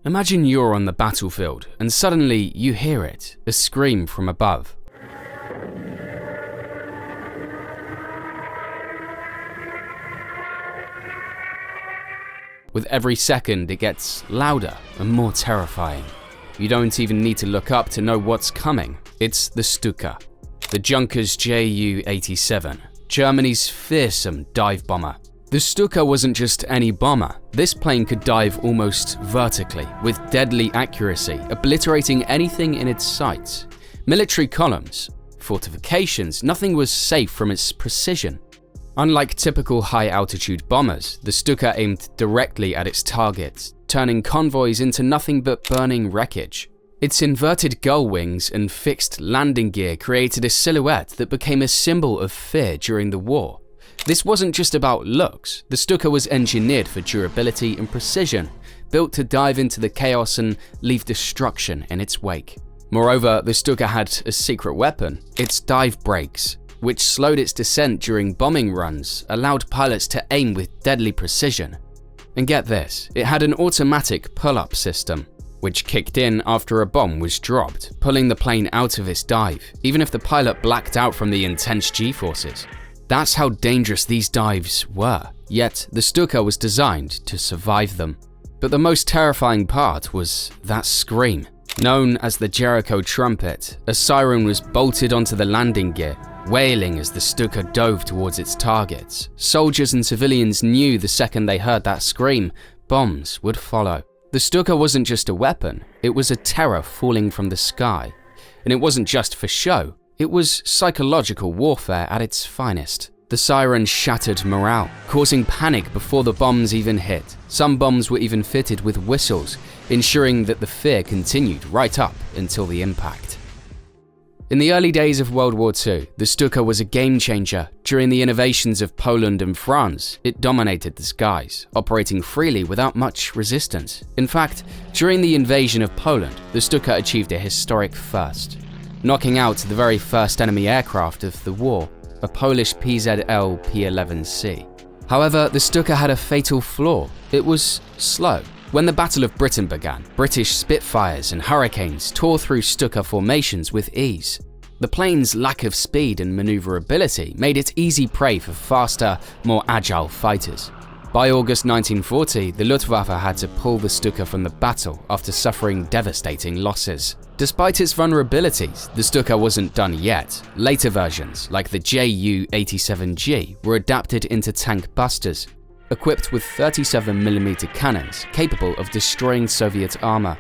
Imagine you're on the battlefield and suddenly you hear it, a scream from above. With every second, it gets louder and more terrifying. You don't even need to look up to know what's coming. It's the Stuka, the Junkers Ju-87, Germany's fearsome dive bomber. The Stuka wasn't just any bomber. This plane could dive almost vertically, with deadly accuracy, obliterating anything in its sight. Military columns, fortifications, nothing was safe from its precision. Unlike typical high-altitude bombers, the Stuka aimed directly at its targets, turning convoys into nothing but burning wreckage. Its inverted gull wings and fixed landing gear created a silhouette that became a symbol of fear during the war. This wasn't just about looks. The Stuka was engineered for durability and precision, built to dive into the chaos and leave destruction in its wake. Moreover, the Stuka had a secret weapon, its dive brakes, which slowed its descent during bombing runs, allowed pilots to aim with deadly precision. And get this, it had an automatic pull-up system, which kicked in after a bomb was dropped, pulling the plane out of its dive, even if the pilot blacked out from the intense G-forces. That's how dangerous these dives were, yet the Stuka was designed to survive them. But the most terrifying part was that scream. Known as the Jericho trumpet, a siren was bolted onto the landing gear, wailing as the Stuka dove towards its targets. Soldiers and civilians knew the second they heard that scream, bombs would follow. The Stuka wasn't just a weapon, it was a terror falling from the sky. And it wasn't just for show, it was psychological warfare at its finest. The siren shattered morale, causing panic before the bombs even hit. Some bombs were even fitted with whistles, ensuring that the fear continued right up until the impact. In the early days of World War II, the Stuka was a game changer. During the innovations of Poland and France, it dominated the skies, operating freely without much resistance. In fact, during the invasion of Poland, the Stuka achieved a historic first, knocking out the very first enemy aircraft of the war, a Polish PZL P-11C. However, the Stuka had a fatal flaw. It was slow. When the Battle of Britain began, British Spitfires and Hurricanes tore through Stuka formations with ease. The plane's lack of speed and maneuverability made it easy prey for faster, more agile fighters. By August 1940, the Luftwaffe had to pull the Stuka from the battle after suffering devastating losses. Despite its vulnerabilities, the Stuka wasn't done yet. Later versions, like the Ju-87G, were adapted into tank busters, equipped with 37mm cannons capable of destroying Soviet armor.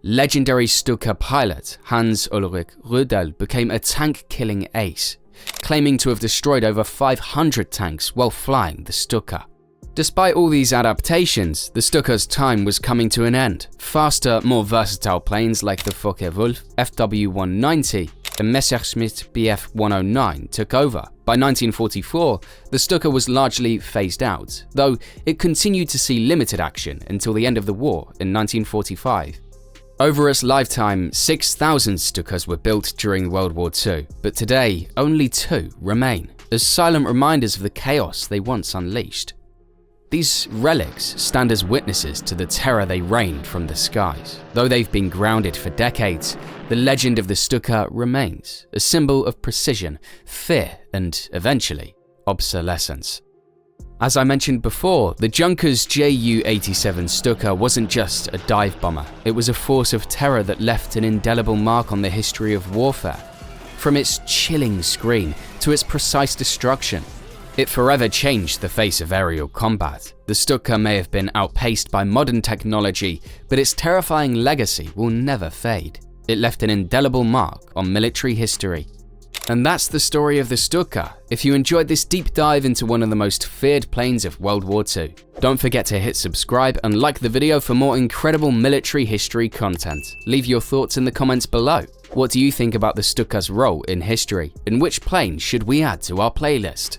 Legendary Stuka pilot Hans-Ulrich Rudel became a tank-killing ace, claiming to have destroyed over 500 tanks while flying the Stuka. Despite all these adaptations, the Stuka's time was coming to an end. Faster, more versatile planes like the Focke-Wulf FW-190 and Messerschmitt Bf-109 took over. By 1944, the Stuka was largely phased out, though it continued to see limited action until the end of the war in 1945. Over its lifetime, 6,000 Stukas were built during World War II, but today only 2 remain, as silent reminders of the chaos they once unleashed. These relics stand as witnesses to the terror they rained from the skies. Though they've been grounded for decades, the legend of the Stuka remains, a symbol of precision, fear, and eventually, obsolescence. As I mentioned before, the Junkers Ju-87 Stuka wasn't just a dive bomber, it was a force of terror that left an indelible mark on the history of warfare. From its chilling scream to its precise destruction, it forever changed the face of aerial combat. The Stuka may have been outpaced by modern technology, but its terrifying legacy will never fade. It left an indelible mark on military history. And that's the story of the Stuka. If you enjoyed this deep dive into one of the most feared planes of World War II, don't forget to hit subscribe and like the video for more incredible military history content. Leave your thoughts in the comments below. What do you think about the Stuka's role in history? And which plane should we add to our playlist?